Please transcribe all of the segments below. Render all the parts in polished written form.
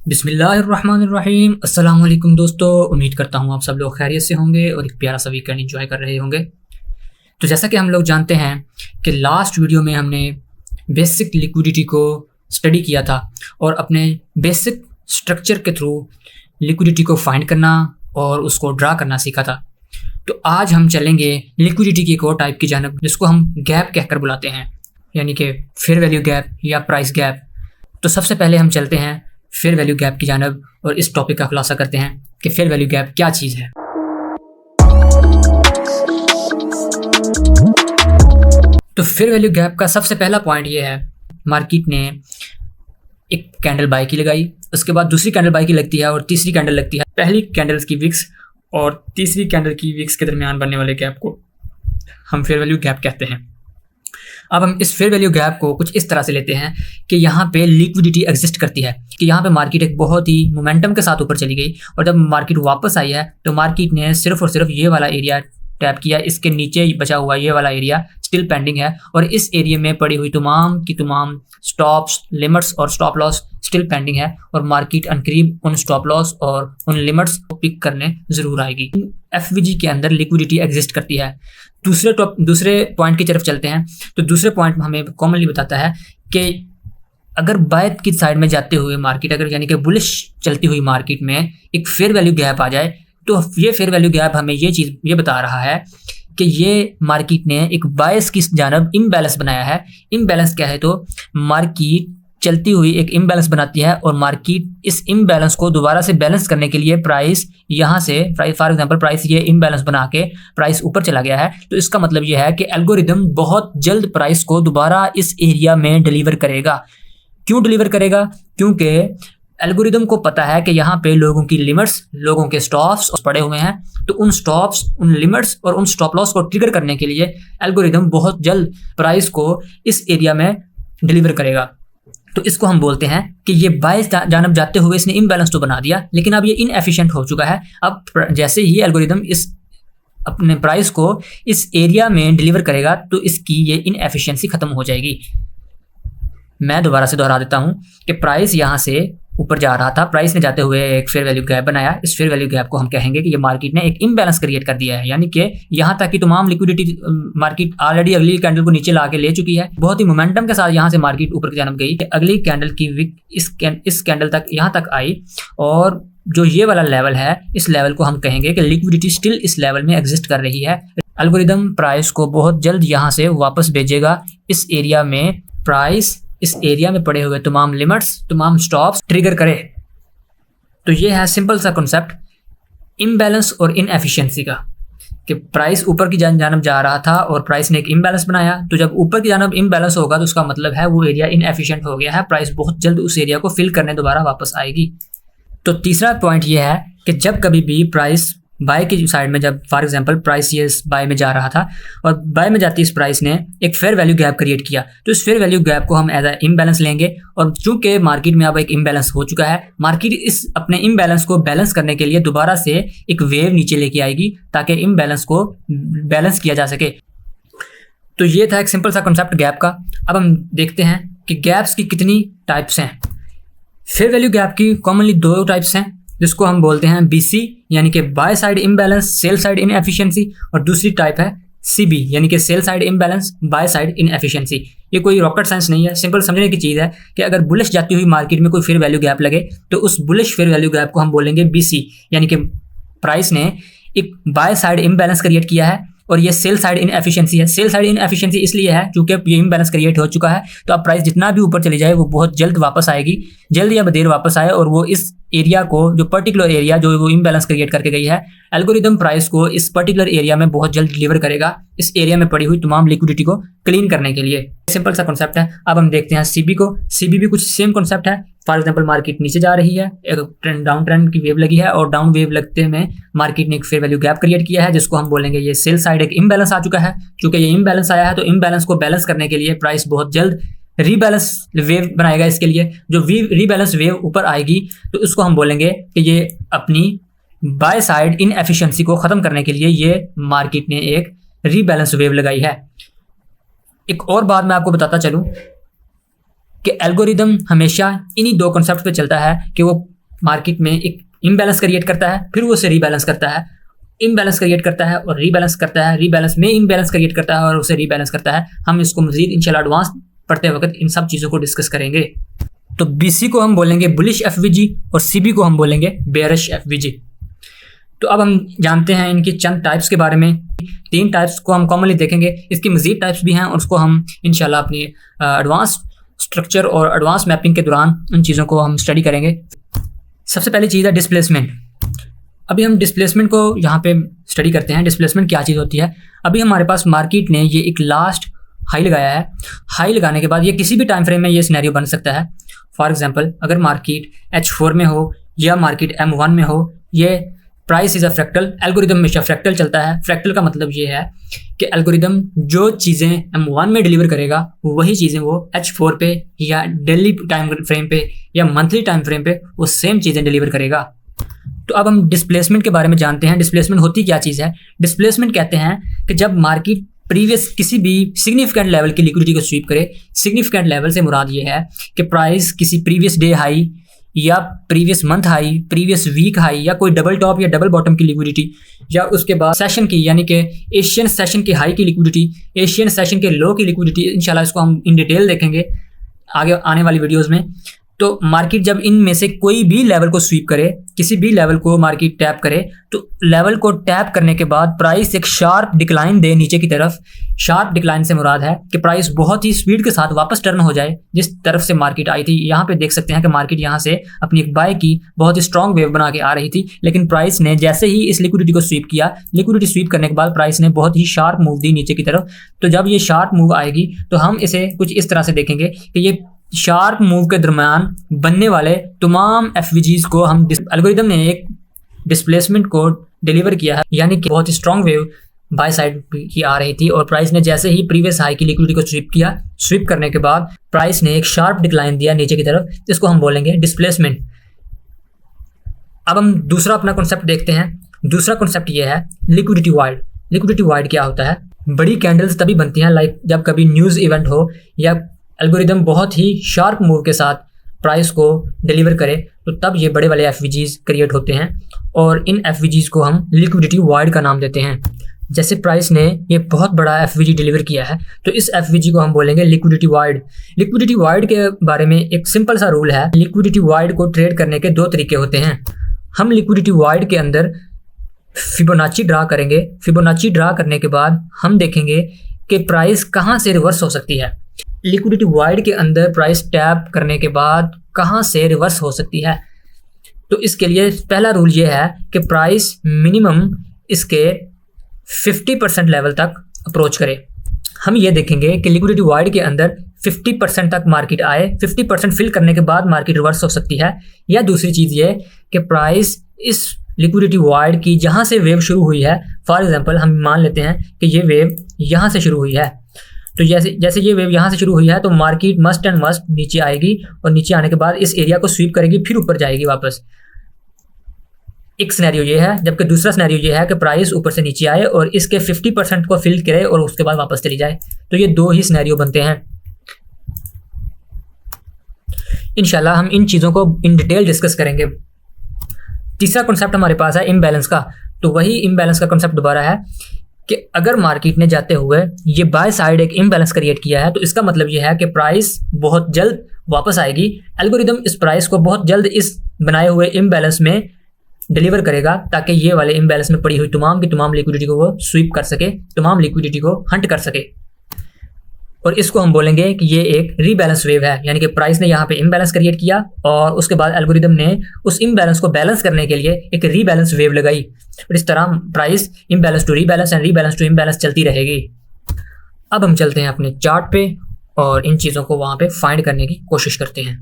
बिस्मिल्लाहिर्रहमानिर्रहीम। अस्सलाम वालेकुम दोस्तों, उम्मीद करता हूँ आप सब लोग खैरियत से होंगे और एक प्यारा सा वीकेंड एंजॉय कर रहे होंगे। तो जैसा कि हम लोग जानते हैं कि लास्ट वीडियो में हमने बेसिक लिक्विडिटी को स्टडी किया था और अपने बेसिक स्ट्रक्चर के थ्रू लिक्विडिटी को फाइंड करना और उसको ड्रा करना सीखा था। तो आज हम चलेंगे लिक्विडिटी की एक और टाइप की जानब जिसको हम गैप कहकर बुलाते हैं, यानी कि फेयर वैल्यू गैप या प्राइस गैप। तो सबसे पहले हम चलते हैं फेयर वैल्यू गैप की जानब और इस टॉपिक का खुलासा करते हैं कि फेयर वैल्यू गैप क्या चीज़ है। तो फेयर वैल्यू गैप का सबसे पहला पॉइंट ये है, मार्केट ने एक कैंडल बाय की लगाई, उसके बाद दूसरी कैंडल बाय की लगती है और तीसरी कैंडल लगती है। पहली कैंडल की विक्स और तीसरी कैंडल की विक्स के दरमियान बनने वाले गैप को हम फेयर वैल्यू गैप कहते हैं। अब हम इस फेयर वैल्यू गैप को कुछ इस तरह से लेते हैं कि यहाँ पे लिक्विडिटी एग्जिस्ट करती है, कि यहाँ पे मार्केट एक बहुत ही मोमेंटम के साथ ऊपर चली गई और जब मार्केट वापस आई है तो मार्केट ने सिर्फ और सिर्फ ये वाला एरिया टैप किया, इसके नीचे बचा हुआ ये वाला एरिया स्टिल पेंडिंग है और इस एरिया में पड़ी हुई तमाम की तमाम स्टॉप्स, लिमिट्स और स्टॉप लॉस स्टिल पेंडिंग है और मार्केट अनकरीब उन स्टॉप लॉस और उन लिमिट्स को पिक करने ज़रूर आएगी। एफवीजी के अंदर लिक्विडिटी एग्जिस्ट करती है। दूसरे पॉइंट की तरफ चलते हैं। तो दूसरे पॉइंट में हमें कॉमनली बताता है कि अगर बाय की साइड में जाते हुए मार्केट, अगर यानी कि बुलिश चलती हुई मार्केट में एक फेयर वैल्यू गैप आ जाए तो ये फेयर वैल्यू गैप हमें ये बता रहा है कि ये मार्केट ने एक बायस की जानब इम्बैलेंस बनाया है। इम्बैलेंस क्या है? तो मार्केट चलती हुई एक इम्बैलेंस बनाती है और मार्केट इस इम्बैलेंस को दोबारा से बैलेंस करने के लिए प्राइस यहाँ से फॉर एग्जांपल प्राइस ये इम्बैलेंस बना के प्राइस ऊपर चला गया है, तो इसका मतलब ये है कि एल्गोरिदम बहुत जल्द प्राइस को दोबारा इस एरिया में डिलीवर करेगा। क्यों डिलीवर करेगा? क्योंकि एल्गोरिदम को पता है कि यहाँ पे लोगों की लिमिट्स, लोगों के स्टॉप्स पड़े हुए हैं, तो उन स्टॉप्स, उन लिमिट्स और उन स्टॉप लॉस को ट्रिगर करने के लिए एल्गोरिदम बहुत जल्द प्राइस को इस एरिया में डिलीवर करेगा। तो इसको हम बोलते हैं कि ये बाय जानब जाते हुए इसने इम्बैलेंस तो बना दिया, लेकिन अब ये इनएफिशिएंट हो चुका है। अब जैसे ही एल्गोरिदम इस अपने प्राइस को इस एरिया में डिलीवर करेगा तो इसकी ये इनएफिशिएंसी खत्म हो जाएगी। मैं दोबारा से दोहरा देता हूँ कि प्राइस यहाँ से ऊपर जा रहा था, प्राइस ने जाते हुए एक फेयर वैल्यू गैप बनाया। इस फेयर वैल्यू गैप को हम कहेंगे कि ये मार्केट ने एक इम्बैलेंस क्रिएट कर दिया है, यानी कि यहाँ तक कि तमाम लिक्विडिटी मार्केट ऑलरेडी अगली कैंडल को नीचे ला के ले चुकी है। बहुत ही मोमेंटम के साथ यहाँ से मार्केट ऊपर की जानब गई, अगली कैंडल की विक इस कैंडल तक यहाँ तक आई और जो ये वाला लेवल है, इस लेवल को हम कहेंगे कि लिक्विडिटी स्टिल इस लेवल में एग्जिस्ट कर रही है। एल्गोरिदम प्राइस को बहुत जल्द यहाँ से वापस भेजेगा इस एरिया में, प्राइस इस एरिया में पड़े हुए तमाम लिमिट्स, तमाम स्टॉप्स ट्रिगर करे। तो ये है सिंपल सा कॉन्सेप्ट इम्बैलेंस और इनएफिशिएंसी का, कि प्राइस ऊपर की जानब जा रहा था और प्राइस ने एक इम्बैलेंस बनाया। तो जब ऊपर की जानब इम्बैलेंस होगा तो उसका मतलब है वो एरिया इनएफिशिएंट हो गया है, प्राइस बहुत जल्द उस एरिया को फिल करने दोबारा वापस आएगी। तो तीसरा पॉइंट ये है कि जब कभी भी प्राइस बाय की साइड में, जब फॉर एग्जांपल प्राइस ये बाय में जा रहा था और बाय में जाती इस प्राइस ने एक फेयर वैल्यू गैप क्रिएट किया, तो इस फेयर वैल्यू गैप को हम एज अ इम्बैलेंस लेंगे और चूंकि मार्केट में अब एक इम्बैलेंस हो चुका है, मार्केट इस अपने इम्बैलेंस को बैलेंस करने के लिए दोबारा से एक वेव नीचे लेके आएगी ताकि इम्बैलेंस को बैलेंस किया जा सके। तो ये था एक सिंपल सा कॉन्सेप्ट गैप का। अब हम देखते हैं कि गैप्स की कितनी टाइप्स हैं। फेयर वैल्यू गैप की कॉमनली दो टाइप्स हैं, जिसको हम बोलते हैं BC यानी कि by side imbalance, sell side inefficiency, और दूसरी टाइप है CB यानी कि sell side imbalance, by side inefficiency. ये कोई रॉकेट साइंस नहीं है, सिंपल समझने की चीज़ है कि अगर बुलिश जाती हुई मार्केट में कोई फेयर वैल्यू गैप लगे तो उस बुलिश फेयर वैल्यू गैप को हम बोलेंगे BC, यानी कि प्राइस ने एक बाय साइड इम्बैलेंस क्रिएट किया है और ये सेल साइड इनएफिशिएंसी है। सेल साइड इनएफिशिएंसी इसलिए है क्योंकि अब ये इम्बैलेंस क्रिएट हो चुका है, तो अब प्राइस जितना भी ऊपर चली जाए वो बहुत जल्द वापस आएगी, जल्द या देर वापस आए और वो इस एरिया को, जो पर्टिकुलर एरिया जो वो इम्बैलेंस क्रिएट करके गई है, एल्गोरिदम प्राइस को इस पर्टिकुलर एरिया में बहुत जल्द डिलीवर करेगा, इस एरिया में पड़ी हुई तमाम लिक्विडिटी को क्लीन करने के लिए। सिंपल सा कॉन्सेप्ट है। अब हम देखते हैं CB को। CB भी कुछ सेम कॉन्सेप्ट है। फॉर एग्जांपल मार्केट नीचे जा रही है, एक डाउन ट्रेंड की वेव लगी है और डाउन वेव लगते में मार्केट ने एक फेयर वैल्यू गैप क्रिएट किया है, जिसको हम बोलेंगे ये सेल साइड एक इम्बैलेंस आ चुका है। क्योंकि ये इम्बैलेंस आया है तो इम्बैलेंस को बैलेंस करने के लिए प्राइस बहुत जल्द रीबैलेंस वेव बनाएगा। इसके लिए जो रीबैलेंस वेव ऊपर आएगी तो उसको हम बोलेंगे कि ये अपनी बाय साइड इनएफिशिएंसी को ख़त्म करने के लिए ये मार्केट ने एक रीबैलेंस वेव लगाई है। एक और बात मैं आपको बताता चलूँ कि एल्गोरिदम हमेशा इन्हीं दो कॉन्सेप्ट पे चलता है कि वो मार्केट में एक इम्बैलेंस क्रिएट करता है, फिर वो उसे रीबैलेंस करता है, इम्बैलेंस क्रिएट करता है और रीबैलेंस करता है, रीबैलेंस में इम्बैलेंस क्रिएट करता है और उसे रीबैलेंस करता है। हम इसको मजीद इंशाल्लाह एडवांस पढ़ते वक्त इन सब चीज़ों को डिस्कस करेंगे। तो BC को हम बोलेंगे बुलिश FVG और CB को हम बोलेंगे बेयरिश FVG। तो अब हम जानते हैं इनकी चंद टाइप्स के बारे में। 3 टाइप्स को हम कॉमनली देखेंगे, इसकी मजीद टाइप्स भी हैं और उसको हम इंशाल्लाह अपनी एडवांस स्ट्रक्चर और एडवांस मैपिंग के दौरान उन चीज़ों को हम स्टडी करेंगे। सबसे पहली चीज़ है डिस्प्लेसमेंट। अभी हम डिस्प्लेसमेंट को यहाँ पे स्टडी करते हैं। डिस्प्लेसमेंट क्या चीज़ होती है? अभी हमारे पास मार्केट ने ये एक लास्ट हाई लगाया है। हाई लगाने के बाद ये किसी भी टाइम फ्रेम में ये सिनेरियो बन सकता है। फॉर एग्जांपल, अगर मार्केट H4 में हो या मार्केट M1 में हो, ये price is a fractal. Algorithm हमेशा फ्रैक्टल चलता है। फ्रैक्टल का मतलब ये है कि एल्गोरिदम जो चीज़ें M1 में डिलीवर करेगा वही चीज़ें वो H4 पे या डेली टाइम फ्रेम पे या मंथली टाइम फ्रेम पे वो सेम चीज़ें डिलीवर करेगा। तो अब हम डिस्प्लेसमेंट के बारे में जानते हैं। डिस्प्लेसमेंट होती क्या चीज़ है? डिस्प्लेसमेंट कहते हैं कि जब मार्केट प्रीवियस किसी भी सिग्निफिकेंट लेवल की लिक्विडिटी को स्वीप करे। सिग्निफिकेंट लेवल से मुराद ये है कि प्राइस किसी प्रीवियस डे हाई या previous month high, previous week high या कोई डबल टॉप या डबल बॉटम की लिक्विडिटी या उसके बाद सेशन की यानी कि एशियन सेशन की हाई की लिक्विडिटी, एशियन सेशन के लो की लिक्विडिटी, इंशाल्लाह इसको हम इन डिटेल देखेंगे आगे आने वाली वीडियोज़ में। तो मार्केट जब इनमें से कोई भी लेवल को स्वीप करे, किसी भी लेवल को मार्केट टैप करे, तो लेवल को टैप करने के बाद प्राइस एक शार्प डिक्लाइन दे नीचे की तरफ। शार्प डिक्लाइन से मुराद है कि प्राइस बहुत ही स्पीड के साथ वापस टर्न हो जाए जिस तरफ से मार्केट आई थी। यहाँ पे देख सकते हैं कि मार्केट यहाँ से अपनी एक बाय की बहुत ही स्ट्रॉन्ग वेव बना के आ रही थी, लेकिन प्राइस ने जैसे ही इस लिक्विडिटी को स्वीप किया, लिक्विडिटी स्वीप करने के बाद प्राइस ने बहुत ही शार्प मूव दी नीचे की तरफ। तो जब ये शार्प मूव आएगी तो हम इसे कुछ इस तरह से देखेंगे कि ये शार्प मूव के दरम्यान बनने वाले तमाम FVGs को हम एल्गोरिदम ने एक डिस्प्लेसमेंट को डिलीवर किया है, यानी कि बहुत ही स्ट्रॉन्ग वेव बाय साइड की आ रही थी और प्राइस ने जैसे ही प्रीवियस हाई की लिक्विडिटी को स्वीप किया, स्वीप करने के बाद प्राइस ने एक शार्प डिक्लाइन दिया नीचे की तरफ, इसको हम बोलेंगे डिस्प्लेसमेंट। अब हम दूसरा अपना कॉन्सेप्ट देखते हैं। दूसरा कॉन्सेप्ट ये है लिक्विडिटी वाइड। लिक्विडिटी वाइड क्या होता है? बड़ी कैंडल्स तभी बनती हैं लाइक जब कभी न्यूज़ इवेंट हो या एल्गोरिदम बहुत ही शार्प मूव के साथ प्राइस को डिलीवर करे, तो तब ये बड़े वाले FVGs क्रिएट होते हैं और इन FVGs को हम लिक्विडिटी वाइड का नाम देते हैं। जैसे प्राइस ने ये बहुत बड़ा FVG डिलीवर किया है तो इस FVG को हम बोलेंगे लिक्विडिटी वाइड। लिक्विडिटी वाइड के बारे में एक सिंपल सा रूल है। लिक्विडिटी वाइड को ट्रेड करने के 2 तरीके होते हैं। हम लिक्विडिटी वाइड के अंदर फिबोनाची ड्रा करेंगे। फिबोनाची ड्रा करने के बाद हम देखेंगे कि प्राइस कहाँ से रिवर्स हो सकती है। लिक्विडिटी वाइड के अंदर प्राइस टैप करने के बाद कहाँ से रिवर्स हो सकती है। तो इसके लिए पहला रूल ये है कि प्राइस मिनिमम इसके 50% लेवल तक अप्रोच करे। हम ये देखेंगे कि लिक्विडिटी वाइड के अंदर 50% तक मार्केट आए, 50% फिल करने के बाद मार्केट रिवर्स हो सकती है। या दूसरी चीज़ ये कि प्राइस इस लिक्विडिटी वाइड की जहाँ से वेव शुरू हुई है, फॉर एग्जांपल हम मान लेते हैं कि ये वेव यहाँ से शुरू हुई है, तो जैसे ये वेव यहाँ से शुरू हुई है तो मार्केट मस्ट एंड मस्ट नीचे आएगी और नीचे आने के बाद इस एरिया को स्वीप करेगी, फिर ऊपर जाएगी वापस। एक सिनेरियो ये है, जबकि दूसरा सिनेरियो ये है कि प्राइस ऊपर से नीचे आए और इसके 50% को फिल करे और उसके बाद वापस चली जाए। तो ये 2 ही सिनेरियो बनते हैं। इंशाल्लाह हम इन चीज़ों को इन डिटेल डिस्कस करेंगे। तीसरा कॉन्सेप्ट हमारे पास है इम्बैलेंस का। तो वही इम्बैलेंस का कॉन्सेप्ट दोबारा है कि अगर मार्केट ने जाते हुए ये बाय साइड एक इम्बैलेंस क्रिएट किया है तो इसका मतलब ये है कि प्राइस बहुत जल्द वापस आएगी। एल्गोरिदम इस प्राइस को बहुत जल्द इस बनाए हुए इम्बैलेंस में डिलीवर करेगा ताकि ये वाले इम्बैलेंस में पड़ी हुई तमाम की तमाम लिक्विडिटी को वो स्वीप कर सके, तमाम लिक्विडिटी को हंट कर सके। और इसको हम बोलेंगे कि ये एक रीबैलेंस वेव है, यानी कि प्राइस ने यहाँ पे इम्बैलेंस क्रिएट किया और उसके बाद एल्गोरिदम ने उस इम्बैलेंस को बैलेंस करने के लिए एक रीबैलेंस वेव लगाई और इस तरह price imbalance to rebalance and rebalance to imbalance चलती रहेगी। अब हम चलते हैं अपने चार्ट पे और इन चीज़ों को वहाँ पे फाइंड करने की कोशिश करते हैं।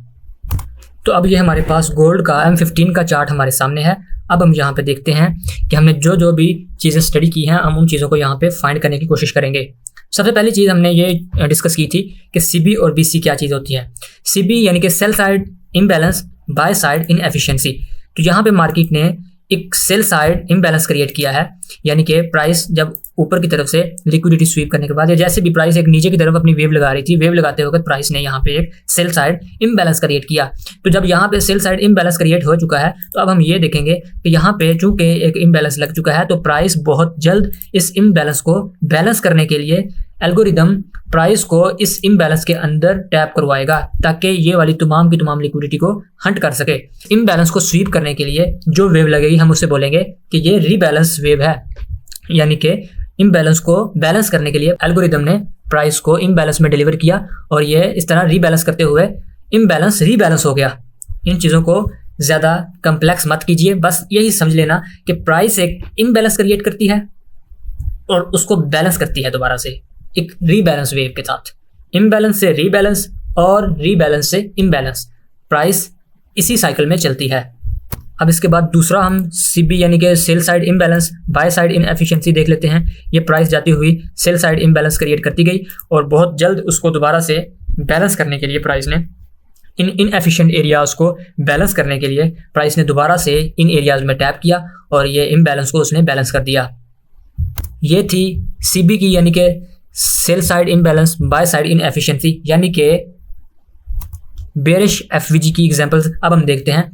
तो अब ये हमारे पास गोल्ड का M15 का चार्ट हमारे सामने है। अब हम यहाँ पे देखते हैं कि हमने जो जो भी चीज़ें स्टडी की हैं हम उन चीज़ों को यहाँ पे फाइंड करने की कोशिश करेंगे। सबसे पहली चीज़ हमने ये डिस्कस की थी कि CB और BC क्या चीज़ होती है। CB यानी कि sell side imbalance, by side inefficiency. तो यहाँ पे मार्केट ने एक सेल साइड इम्बैलेंस क्रिएट किया है, यानी कि प्राइस जब ऊपर की तरफ से लिक्विडिटी स्वीप करने के बाद, या जैसे भी प्राइस एक नीचे की तरफ अपनी वेव लगा रही थी, वेव लगाते वक्त प्राइस ने यहाँ पे एक सेल साइड इम्बैलेंस क्रिएट किया। तो जब यहाँ पे सेल साइड इम्बैलेंस क्रिएट हो चुका है, तो अब हम ये देखेंगे कि यहाँ पे चूंकि एक इम्बैलेंस लग चुका है, तो प्राइस बहुत जल्द इस इम्बैलेंस को बैलेंस करने के लिए एल्गोरिदम प्राइस को इस इम्बैलेंस के अंदर टैप करवाएगा, ताकि ये वाली तमाम की तमाम लिक्विडिटी को हंट कर सके। इम्बैलेंस को स्वीप करने के लिए जो वेव लगेगी, हम उससे बोलेंगे कि ये रीबैलेंस वेव है, यानी कि इम्बैलेंस को बैलेंस करने के लिए एल्गोरिदम ने प्राइस को इम्बैलेंस में डिलीवर किया, और ये इस तरह रीबैलेंस करते हुए इम्बैलेंस रीबैलेंस हो गया। इन चीज़ों को ज़्यादा कम्प्लेक्स मत कीजिए, बस यही समझ लेना कि प्राइस एक इम्बैलेंस क्रिएट करती है और उसको बैलेंस करती है दोबारा से एक रीबैलेंस वेव के साथ। इम्बैलेंस से रीबैलेंस और रीबैलेंस से इम्बैलेंस, प्राइस इसी साइकिल में चलती है। अब इसके बाद दूसरा हम सीबी यानी कि sell side imbalance by side inefficiency देख लेते हैं। ये प्राइस जाती हुई सेल साइड इम्बैलेंस क्रिएट करती गई और बहुत जल्द उसको दोबारा से बैलेंस करने के लिए प्राइस ने इन इनएफिशिएंट एरियाज़ को बैलेंस करने के लिए प्राइस ने दोबारा से इन एरियाज़ में टैप किया और ये इम्बैलेंस को उसने बैलेंस कर दिया। ये थी सीबी की यानी कि sell side imbalance by side inefficiency यानी कि बेरिश एफवीजी की एग्जांपल्स। अब हम देखते हैं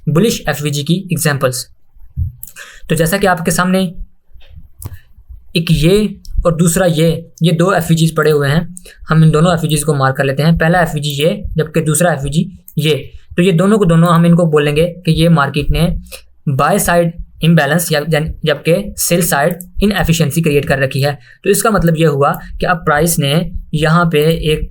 बुलिश एफवीजी की एग्जांपल्स। तो जैसा कि आपके सामने एक ये और दूसरा ये दो एफवीजीज पड़े हुए हैं, हम इन दोनों एफवीजीज को मार्क कर लेते हैं। पहला एफवीजी ये, जबकि दूसरा एफवीजी ये। तो ये दोनों को दोनों हम इनको बोलेंगे कि ये मार्केट ने बाय साइड इम्बैलेंस या जबकि सेल साइड इनएफिशिएंसी क्रिएट कर रखी है। तो इसका मतलब ये हुआ कि अब प्राइस ने यहाँ पे एक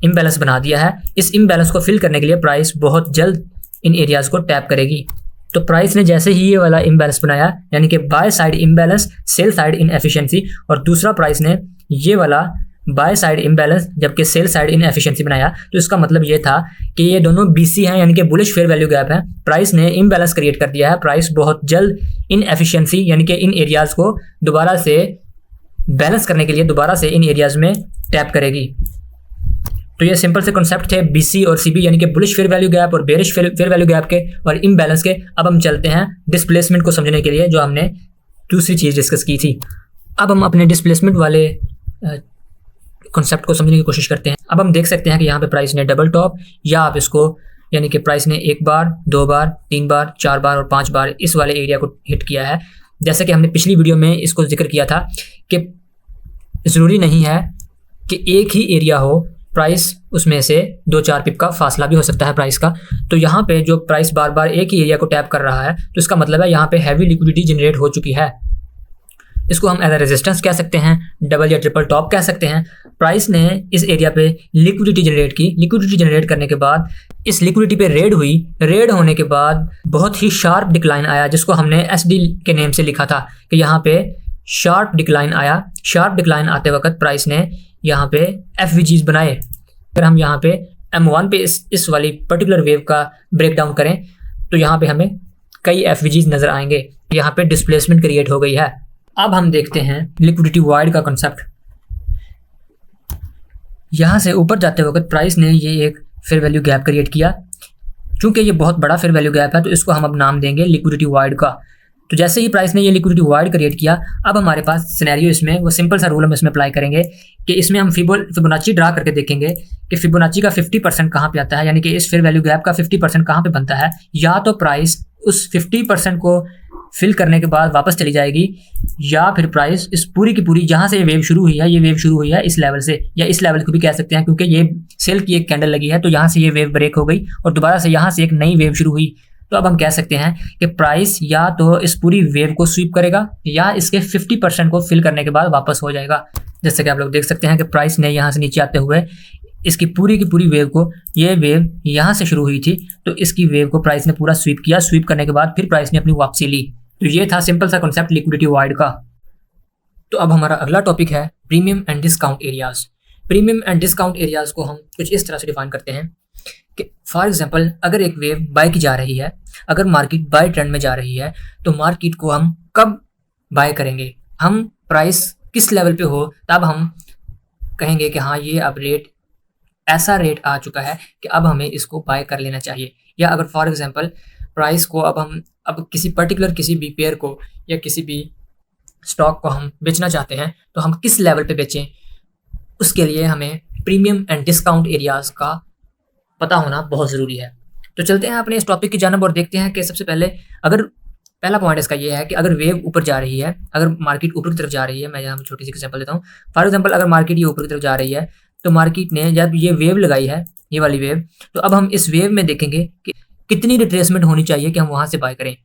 इम्बैलेंस बना दिया है। इस इम्बैलेंस को फिल करने के लिए प्राइस बहुत जल्द इन एरियाज़ को टैप करेगी। तो प्राइस ने जैसे ही ये वाला इम्बैलेंस बनाया यानी कि by side imbalance sell side inefficiency, और दूसरा प्राइस ने ये वाला बाय साइड इम्बैलेंस जबकि सेल साइड इनएफिशिएंसी बनाया, तो इसका मतलब ये था कि ये दोनों बीसी हैं यानी कि बुलिश फेयर वैल्यू गैप है। प्राइस ने इम्बैलेंस क्रिएट कर दिया है। प्राइस बहुत जल्द इनएफिशिएंसी यानी कि इन एरियाज़ को दोबारा से बैलेंस करने के लिए दोबारा से इन एरियाज़ में टैप करेगी। तो ये सिंपल से कॉन्सेप्ट थे बीसी और सीबी यानी कि बुलिश फेयर वैल्यू गैप और बेरिश फेयर वैल्यू गैप के और इम्बैलेंस के। अब हम चलते हैं डिस्प्लेसमेंट को समझने के लिए, जो हमने दूसरी चीज़ डिस्कस की थी। अब हम अपने डिस्प्लेसमेंट वाले कॉन्सेप्ट को समझने की कोशिश करते हैं। अब हम देख सकते हैं कि यहाँ पे प्राइस ने डबल टॉप, या आप इसको यानी कि प्राइस ने एक बार, दो बार, तीन बार, चार बार और पांच बार इस वाले एरिया को हिट किया है। जैसे कि हमने पिछली वीडियो में इसको जिक्र किया था कि ज़रूरी नहीं है कि एक ही एरिया हो, प्राइस उसमें से 2-4 पिप का फासला भी हो सकता है प्राइस का। तो यहाँ पे जो प्राइस बार बार एक ही एरिया को टैप कर रहा है, तो इसका मतलब है यहाँ पे हैवी लिक्विडिटी जनरेट हो चुकी है। इसको हम एज अ रेजिस्टेंस कह सकते हैं, डबल या ट्रिपल टॉप कह सकते हैं। प्राइस ने इस एरिया पे लिक्विडिटी जनरेट की। लिक्विडिटी जनरेट करने के बाद इस लिक्विडिटी पे रेड हुई। रेड होने के बाद बहुत ही शार्प डिक्लाइन आया, जिसको हमने SD के नेम से लिखा था कि यहाँ पे शार्प डिक्लाइन आया। शार्प डिक्लाइन आते वक्त प्राइस ने यहाँ पे एफवीजीज बनाए। अगर हम यहाँ पे M1 पे इस वाली पर्टिकुलर वेव का ब्रेक डाउन करें, तो यहाँ पे हमें कई एफवीजीज नज़र आएंगे। यहाँ पे डिस्प्लेसमेंट क्रिएट हो गई है। अब हम देखते हैं लिक्विडिटी वाइड का कॉन्सेप्ट। यहाँ से ऊपर जाते वक्त प्राइस ने ये एक फेयर वैल्यू गैप क्रिएट किया। चूँकि ये बहुत बड़ा फेयर वैल्यू गैप है, तो इसको हम अब नाम देंगे लिक्विडिटी वाइड का। तो जैसे ही प्राइस ने ये लिक्विडिटी वाइड क्रिएट किया, अब हमारे पास सिनेरियो इसमें वो सिंपल सा रूल हम इसमें अप्लाई करेंगे कि इसमें हम फिबोनाची ड्रा करके देखेंगे कि फिबोनाची का 50% कहाँ पे आता है, यानी कि इस फेयर वैल्यू गैप का 50% कहाँ पे बनता है। या तो प्राइस उस 50% को फिल करने के बाद वापस चली जाएगी, या फिर प्राइस इस पूरी की पूरी जहाँ से ये वेव शुरू हुई है, ये वेव शुरू हुई है इस लेवल से, या इस लेवल को भी कह सकते हैं क्योंकि ये सेल की एक कैंडल लगी है, तो यहाँ से ये वेव ब्रेक हो गई और दोबारा से यहाँ से एक नई वेव शुरू हुई। तो अब हम कह सकते हैं कि प्राइस या तो इस पूरी वेव को स्वीप करेगा या इसके 50% को फिल करने के बाद वापस हो जाएगा। जैसे कि आप लोग देख सकते हैं कि प्राइस ने यहाँ से नीचे आते हुए इसकी पूरी की पूरी वेव को, ये वेव यहाँ से शुरू हुई थी, तो इसकी वेव को प्राइस ने पूरा स्वीप किया। स्वीप करने के बाद फिर प्राइस ने अपनी वापसी ली। तो ये था सिंपल सा कॉन्सेप्ट लिक्विडिटी वाइड का। तो अब हमारा अगला टॉपिक है premium and discount areas. Premium and discount areas को हम कुछ इस तरह से डिफाइन करते हैं कि फॉर एग्जांपल अगर एक वेव बाय की जा रही है, अगर मार्केट बाय ट्रेंड में जा रही है, तो मार्केट को हम कब बाय करेंगे, हम प्राइस किस लेवल पे हो तब हम कहेंगे कि हाँ ये अब रेट ऐसा रेट आ चुका है कि अब हमें इसको बाय कर लेना चाहिए। या अगर फॉर एग्जांपल प्राइस को अब किसी पर्टिकुलर किसी भी पेयर को या किसी भी स्टॉक को हम बेचना चाहते हैं तो हम किस लेवल पे बेचें, उसके लिए हमें प्रीमियम एंड डिस्काउंट एरियाज़ का पता होना बहुत ज़रूरी है। तो चलते हैं अपने इस टॉपिक की जानब और देखते हैं कि सबसे पहले अगर पहला पॉइंट इसका ये है कि अगर वेव ऊपर जा रही है, अगर मार्केट ऊपर की तरफ जा रही है, मैं यहाँ छोटी सी एग्जांपल देता हूँ। फॉर एग्जांपल अगर मार्केट ये ऊपर की तरफ जा रही है तो मार्केट ने जब ये वेव लगाई है, ये वाली वेव, तो अब हम इस वेव में देखेंगे कि कितनी रिट्रेसमेंट होनी चाहिए कि हम वहाँ से बाय करें।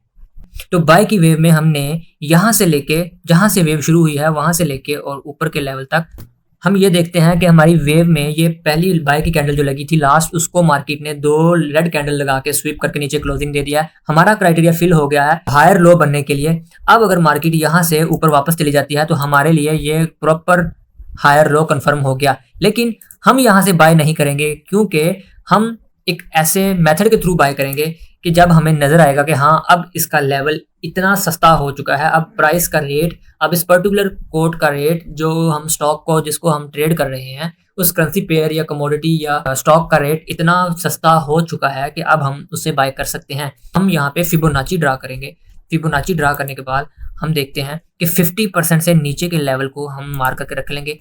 तो बाय की वेव में हमने यहाँ से लेके, जहाँ से वेव शुरू हुई है वहाँ से लेके और ऊपर के लेवल तक हम ये देखते हैं कि हमारी वेव में ये पहली बाय की कैंडल जो लगी थी लास्ट, उसको मार्केट ने 2 रेड कैंडल लगा के स्वीप करके नीचे क्लोजिंग दे दिया है। हमारा क्राइटेरिया फिल हो गया है हायर लो बनने के लिए। अब अगर मार्केट यहाँ से ऊपर वापस चली जाती है तो हमारे लिए ये प्रॉपर हायर लो कंफर्म हो गया, लेकिन हम यहाँ से बाय नहीं करेंगे क्योंकि हम एक ऐसे मेथड के थ्रू बाय करेंगे कि जब हमें नजर आएगा कि हाँ अब इसका लेवल इतना सस्ता हो चुका है, अब प्राइस का रेट, अब इस पर्टिकुलर कोट का रेट जो हम स्टॉक को जिसको हम ट्रेड कर रहे हैं उस करेंसी पेयर या कमोडिटी या स्टॉक का रेट इतना सस्ता हो चुका है कि अब हम उसे बाय कर सकते हैं। हम यहाँ पे फिबोनाची ड्रा करेंगे। फिबोनाची ड्रा करने के बाद हम देखते हैं कि 50% से नीचे के लेवल को हम मार्क करके रख लेंगे।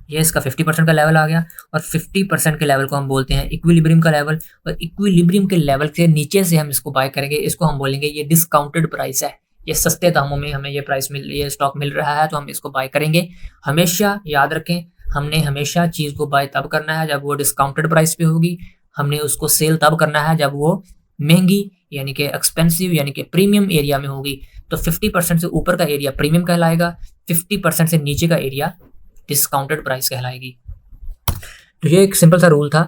ये इसका 50% का लेवल आ गया और 50% के लेवल को हम बोलते हैं इक्विलिब्रियम का लेवल, और इक्विलिब्रियम के लेवल से नीचे से हम इसको बाय करेंगे। इसको हम बोलेंगे ये डिस्काउंटेड प्राइस है, ये सस्ते दामों में हमें ये स्टॉक मिल रहा है तो हम इसको बाय करेंगे। हमेशा याद रखें, हमने हमेशा चीज़ को बाय तब करना है जब वो डिस्काउंटेड प्राइस पे होगी, हमने उसको सेल तब करना है जब वो महंगी यानी कि एक्सपेंसिव यानी कि प्रीमियम एरिया में होगी। तो 50% से ऊपर का एरिया प्रीमियम कहलाएगा, 50% से नीचे का एरिया डिस्काउंटेड प्राइस कहलाएगी। तो ये एक सिंपल सा रूल था।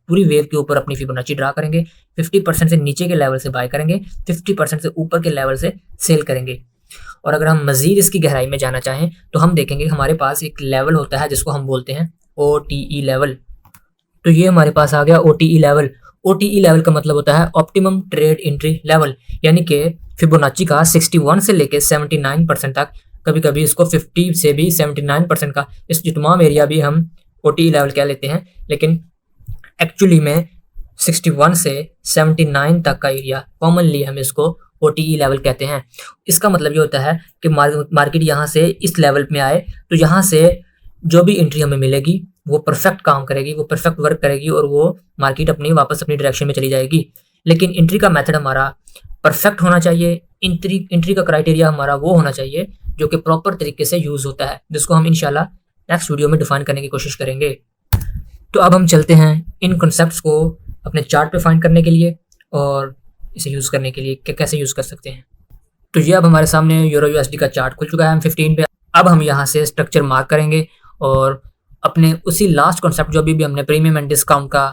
पूरी वेव के ऊपर अपनी फिबोनाची ड्रा करेंगे, 50% से नीचे के लेवल से बाय करेंगे, 50% से ऊपर के लेवल से सेल करेंगे। और अगर हम मजीद इसकी गहराई में जाना चाहें तो हम देखेंगे हमारे पास एक लेवल होता है जिसको हम बोलते हैं OTE लेवल। तो ये हमारे पास आ गया OTE लेवल। OTE लेवल का मतलब होता है ऑप्टिमम ट्रेड एंट्री लेवल, यानी कि फिबोनाची का 61 से लेके 79% तक, कभी कभी इसको 50 से भी 79% का, इस तमाम एरिया भी हम OTE लेवल कह लेते हैं, लेकिन एक्चुअली में 61 से 79 तक का एरिया कॉमनली हम इसको OTE लेवल कहते हैं। इसका मतलब ये होता है कि मार्केट यहाँ से इस लेवल में आए तो यहाँ से जो भी एंट्री हमें मिलेगी वो परफेक्ट काम करेगी, वो परफेक्ट वर्क करेगी और वो मार्केट वापस अपनी डायरेक्शन में चली जाएगी। लेकिन एंट्री का मेथड हमारा परफेक्ट होना चाहिए। एंट्री का क्राइटेरिया हमारा वो होना चाहिए जो कि प्रॉपर तरीके से यूज़ होता है, जिसको हम इंशाल्लाह नेक्स्ट वीडियो में डिफाइन करने की कोशिश करेंगे। तो अब हम चलते हैं इन कॉन्सेप्ट्स को अपने चार्ट पे फाइंड करने के लिए और इसे यूज़ करने के लिए कि कैसे यूज़ कर सकते हैं। तो ये अब हमारे सामने यूरो USD का चार्ट खुल चुका है M15 पे। अब हम यहाँ से स्ट्रक्चर मार्क करेंगे और अपने उसी लास्ट कॉन्सेप्ट जो भी हमने प्रीमियम एंड डिस्काउंट का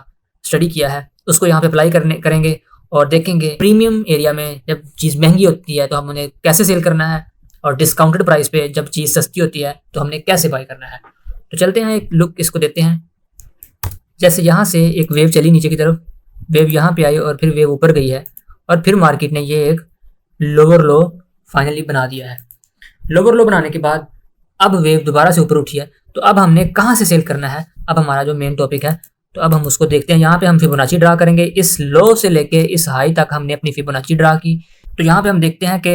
स्टडी किया है उसको यहाँ पे अप्लाई करेंगे और देखेंगे प्रीमियम एरिया में जब चीज़ महंगी होती है तो हम उन्हें कैसे सेल करना है, और डिस्काउंटेड प्राइस पे जब चीज़ सस्ती होती है तो हमने कैसे बाय करना है। तो चलते हैं, एक लुक इसको देते हैं। जैसे यहाँ से एक वेव चली नीचे की तरफ, वेव यहाँ पे आई और फिर वेव ऊपर गई है और फिर मार्केट ने ये एक लोअर लो फाइनली बना दिया है। लोअर लो बनाने के बाद अब वेव दोबारा से ऊपर उठी है, तो अब हमने कहाँ से सेल करना है, अब हमारा जो मेन टॉपिक है, तो अब हम उसको देखते हैं। यहाँ पे हम फिबोनाची ड्रा करेंगे। इस लो से लेके इस हाई तक हमने अपनी फिबोनाची ड्रा की। तो यहाँ पे हम देखते हैं कि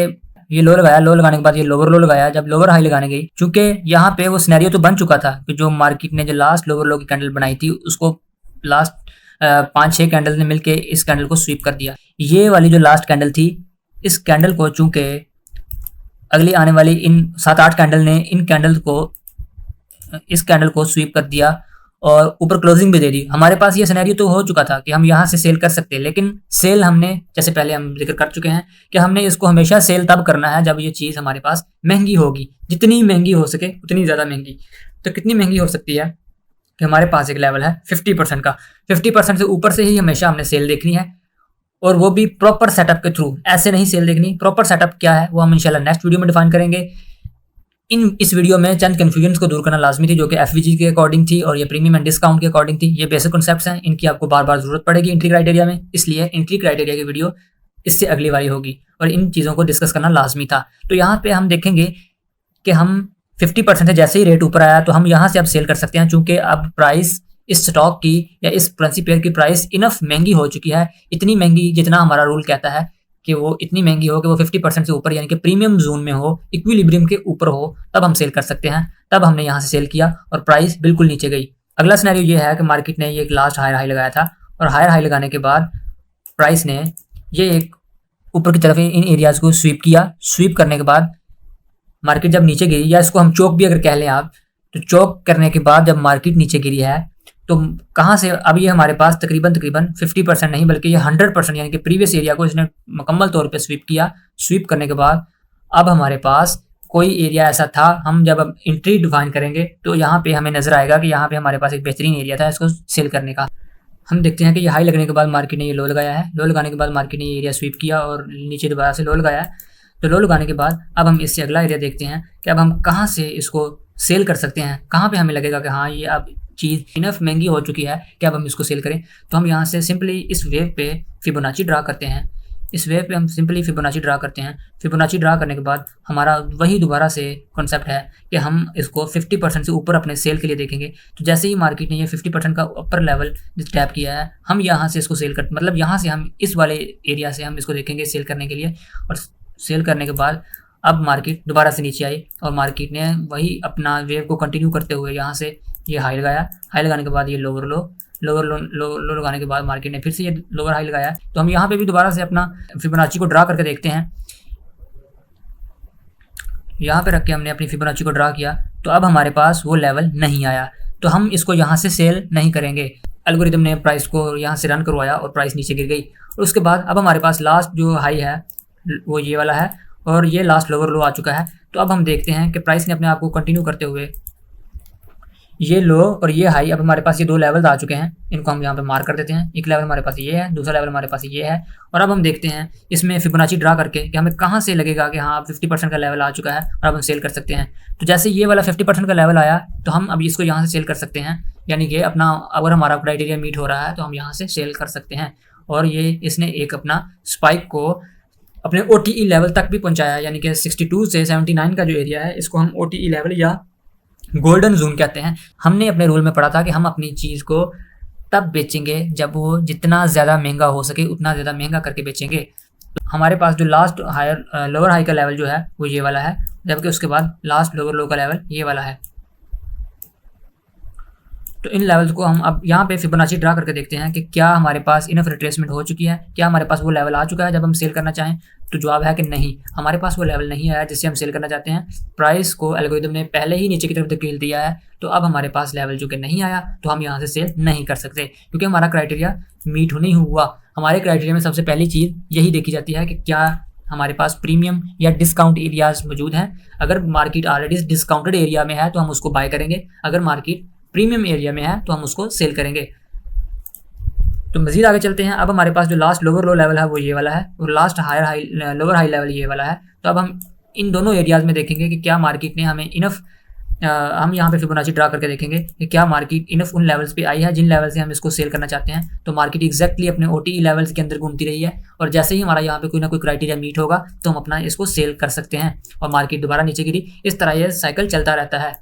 ये लो लगाया, लो लगाने के बाद ये लोअर लो लगाया, जब लोअर हाई लगाने गई, चूंकि यहाँ पे वो सिनेरियो तो बन चुका था कि जो मार्केट ने जो लास्ट लोअर लो की कैंडल बनाई थी उसको लास्ट 5-6 कैंडल ने मिलके इस कैंडल को स्वीप कर दिया। ये वाली जो लास्ट कैंडल थी, इस कैंडल को चूंकि अगली आने वाली इन 7-8 कैंडल ने इस कैंडल को स्वीप कर दिया और ऊपर क्लोजिंग भी दे दी। हमारे पास ये सिनेरियो तो हो चुका था कि हम यहाँ से सेल कर सकते हैं, लेकिन सेल हमने, जैसे पहले हम जिक्र कर चुके हैं कि हमने इसको हमेशा सेल तब करना है जब ये चीज़ हमारे पास महंगी होगी, जितनी महंगी हो सके उतनी ज़्यादा महंगी। तो कितनी महंगी हो सकती है कि हमारे पास एक लेवल है 50% का, 50% से ऊपर से ही हमेशा हमने सेल देखनी है, और वो भी प्रॉपर सेटअप के थ्रू। ऐसे नहीं सेल देखनी। प्रॉपर सेटअप क्या है वो हम इंशाल्लाह नेक्स्ट वीडियो में डिफाइन करेंगे। इस वीडियो में चंद कन्फ्यूजन को दूर करना लाजमी थी, जो कि FVG के अकॉर्डिंग थी और ये प्रीमियम एंड डिस्काउंट के अकॉर्डिंग थी। ये बेसिक कॉन्सेप्ट्स हैं, इनकी आपको बार बार जरूरत पड़ेगी एंट्री क्राइटेरिया में, इसलिए एंट्री क्राइटेरिया की वीडियो इससे अगली बारी होगी और इन चीज़ों को डिस्कस करना लाजमी था। तो यहाँ पे हम देखेंगे कि हम 50% से जैसे ही रेट ऊपर आया तो हम यहाँ से अब सेल कर सकते हैं, चूँकि अब प्राइस इस स्टॉक की या इस करेंसी पेयर की प्राइस इनफ महंगी हो चुकी है, इतनी महंगी जितना हमारा रूल कहता है कि वो इतनी महंगी हो कि वो 50% से ऊपर यानी कि प्रीमियम जोन में हो, इक्विलिब्रियम के ऊपर हो, तब हम सेल कर सकते हैं। तब हमने यहाँ से सेल किया और प्राइस बिल्कुल नीचे गई। अगला सिनेरियो ये है कि मार्केट ने ये एक लास्ट हायर हाई लगाया था और हायर हाई लगाने के बाद प्राइस ने ये एक ऊपर की तरफ इन एरियाज़ को स्वीप किया। स्वीप करने के बाद मार्केट जब नीचे गिरी, या इसको हम चोक भी अगर कह लें आप, तो चोक करने के बाद जब मार्केट नीचे गिरी है तो कहाँ से अब ये हमारे पास तकरीबन 50% नहीं बल्कि ये 100% यानी कि प्रीवियस एरिया को इसने मुकम्मल तौर पे स्वीप किया। स्वीप करने के बाद अब हमारे पास कोई एरिया ऐसा था, हम जब अब एंट्री डिफाइन करेंगे तो यहाँ पे हमें नजर आएगा कि यहाँ पे हमारे पास एक बेहतरीन एरिया था इसको सेल करने का। हम देखते हैं कि ये हाई लगने के बाद मार्केट ने ये लो लगाया है। लो लगाने के बाद मार्केट ने ये एरिया स्वीप किया और नीचे दोबारा से लो लगाया है। तो लो लगाने के बाद अब हम इससे अगला एरिया देखते हैं कि अब हम कहाँ से इसको सेल कर सकते हैं, कहाँ पे हमें लगेगा कि हाँ ये अब चीज़ इनफ महंगी हो चुकी है कि अब हम इसको सेल करें। तो हम यहाँ से सिंपली इस वेव पे फिबोनाची ड्रा करते हैं। इस वेव पे हम सिंपली फिबोनाची ड्रा करते हैं। फिबोनाची ड्रा करने के बाद हमारा वही दोबारा से कॉन्सेप्ट है कि हम इसको 50% से ऊपर अपने सेल के लिए देखेंगे। तो जैसे ही मार्केट ने ये 50% का अपर लेवल टैप किया है, हम यहाँ से इसको सेल कर, मतलब यहाँ से हम इस वाले एरिया से हम इसको देखेंगे सेल करने के लिए। और सेल करने के बाद अब मार्केट दोबारा से नीचे आई और मार्केट ने वही अपना वेव को कंटिन्यू करते हुए यहाँ से ये हाई लगाया। हाई लगाने के बाद ये लोअर लो लगाने के बाद मार्केट ने फिर से ये लोअर हाई लगाया। तो हम यहाँ पे भी दोबारा से अपना फिबोनाची को ड्रा करके देखते हैं। यहाँ पे रख के हमने अपनी फिबोनाची को ड्रा किया तो अब हमारे पास वो लेवल नहीं आया, तो हम इसको यहाँ से सेल नहीं करेंगे। एल्गोरिदम ने प्राइस को यहाँ से रन करवाया और प्राइस नीचे गिर गई। और उसके बाद अब हमारे पास लास्ट जो हाई है वो ये वाला है और ये लास्ट लोअर लो आ चुका है। तो अब हम देखते हैं कि प्राइस ने अपने आप को कंटिन्यू करते हुए ये लो और ये हाई, अब हमारे पास ये दो लेवल्स आ चुके हैं। इनको हम यहाँ पे मार्क कर देते हैं। एक लेवल हमारे पास ये है, दूसरा लेवल हमारे पास ये है। और अब हम देखते हैं इसमें फिबोनाची ड्रा करके कि हमें कहाँ से लगेगा कि हाँ 50% का लेवल आ चुका है और अब हम सेल कर सकते हैं। तो जैसे ये वाला 50% का लेवल आया तो हम अब इसको यहाँ से सेल कर सकते हैं, यानी कि अपना अगर हमारा क्राइटेरिया मीट हो रहा है तो हम यहाँ से सेल कर सकते हैं। और ये इसने एक अपना स्पाइक को अपने OTE लेवल तक भी पहुँचाया, यानी कि 62 से 79 का जो एरिया है इसको हम OTE लेवल या गोल्डन जोन कहते हैं। हमने अपने रूल में पढ़ा था कि हम अपनी चीज़ को तब बेचेंगे जब वो जितना ज़्यादा महंगा हो सके उतना ज़्यादा महंगा करके बेचेंगे। हमारे पास जो लास्ट हायर लोअर हाई का लेवल जो है वो ये वाला है, जबकि उसके बाद लास्ट लोअर लो का लेवल ये वाला है। तो इन लेवल्स को हम अब यहाँ पे फिबोनाची ड्रा करके देखते हैं कि क्या हमारे पास इनफ रिट्रेसमेंट हो चुकी है, क्या हमारे पास वो लेवल आ चुका है जब हम सेल करना चाहें। तो जवाब है कि नहीं, हमारे पास वो लेवल नहीं आया जिससे हम सेल करना चाहते हैं। प्राइस को एल्गोरिदम ने पहले ही नीचे की तरफ धकेल दिया है, तो अब हमारे पास लेवल जो कि नहीं आया तो हम यहाँ से सेल नहीं कर सकते क्योंकि हमारा क्राइटेरिया मीट नहीं हुआ। हमारे क्राइटेरिया में सबसे पहली चीज़ यही देखी जाती है कि क्या हमारे पास प्रीमियम या डिस्काउंट एरियाज मौजूद हैं। अगर मार्केट ऑलरेडी डिस्काउंटेड एरिया में है तो हम उसको बाय करेंगे, अगर मार्केट प्रीमियम एरिया में है तो हम उसको सेल करेंगे। तो मज़ीद आगे चलते हैं। अब हमारे पास जो लास्ट लोअर लो लेवल है वो ये वाला है और last higher high lower high level ये वाला है। तो अब हम इन दोनों एरियाज़ में देखेंगे कि क्या मार्केट ने हमें इनफ, हम यहाँ पे फिबोनाची ड्रा करके देखेंगे कि क्या मार्केट इनफ उन लेवल्स पे आई है जिन लेवल से हम इसको सेल करना चाहते हैं। तो मार्केट एक्जैक्टली अपने OTE लेवल्स के अंदर घूमती रही है और जैसे ही हमारा यहाँ पे कोई ना कोई क्राइटेरिया मीट होगा तो हम अपना इसको सेल कर सकते हैं और मार्केट दोबारा नीचे गिरी। इस तरह ये साइकिल चलता रहता है।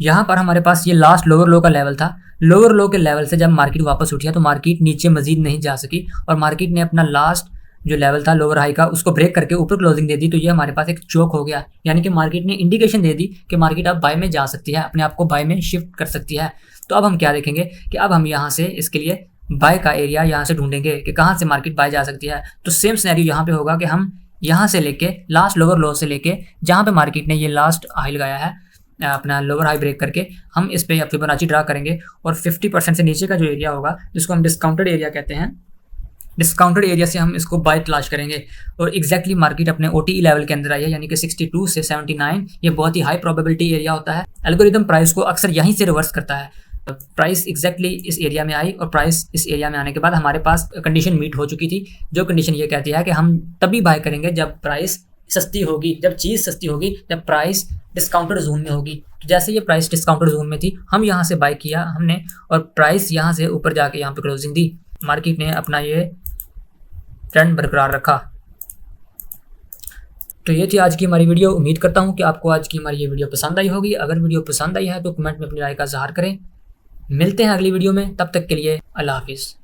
यहाँ पर हमारे पास ये लास्ट लोअर लो का लेवल था। लोअर लो के लेवल से जब मार्केट वापस उठी है तो मार्केट नीचे मजीद नहीं जा सकी और मार्केट ने अपना लास्ट जो लेवल था लोअर हाई का उसको ब्रेक करके ऊपर क्लोजिंग दे दी। तो ये हमारे पास एक चोक हो गया, यानी कि मार्केट ने इंडिकेशन दे दी कि मार्केट अब बाय में जा सकती है, अपने आप को बाय में शिफ्ट कर सकती है। तो अब हम क्या देखेंगे कि अब हम यहाँ से इसके लिए बाय का एरिया यहाँ से ढूंढेंगे कि कहाँ से मार्केट बाय जा सकती है। तो सेम सिनेरियो यहाँ पे होगा कि हम यहाँ से लेके लास्ट लोअर लो से लेके जहाँ पे मार्केट ने ये लास्ट हाई लगाया है अपना लोअर हाई ब्रेक करके हम इस पे फिबोनाची ड्रा करेंगे और 50% से नीचे का जो एरिया होगा जिसको हम डिस्काउंटेड एरिया कहते हैं, डिस्काउंटेड एरिया से हम इसको बाय तलाश करेंगे। और एग्जैक्टली मार्केट अपने OTE लेवल के अंदर आई है, यानी कि 62 से 79 ये बहुत ही हाई प्रोबेबिलिटी एरिया होता है। एल्गोरिदम प्राइस को अक्सर यहीं से रिवर्स करता है। प्राइस एग्जैक्टली इस एरिया में आई और प्राइस इस एरिया में आने के बाद हमारे पास कंडीशन मीट हो चुकी थी। जो कंडीशन ये कहती है कि हम तभी बाय करेंगे जब प्राइस सस्ती होगी, जब चीज़ सस्ती होगी, जब प्राइस डिस्काउंटेड जोन में होगी। तो जैसे ये प्राइस डिस्काउंटेड जोन में थी हम यहाँ से बाय किया हमने और प्राइस यहाँ से ऊपर जाके यहाँ पे क्लोजिंग दी। मार्केट ने अपना ये ट्रेंड बरकरार रखा। तो ये थी आज की हमारी वीडियो। उम्मीद करता हूँ कि आपको आज की हमारी ये वीडियो पसंद आई होगी। अगर वीडियो पसंद आई है तो कमेंट में अपनी राय का इज़हार करें। मिलते हैं अगली वीडियो में, तब तक के लिए अल्लाह हाफिज़।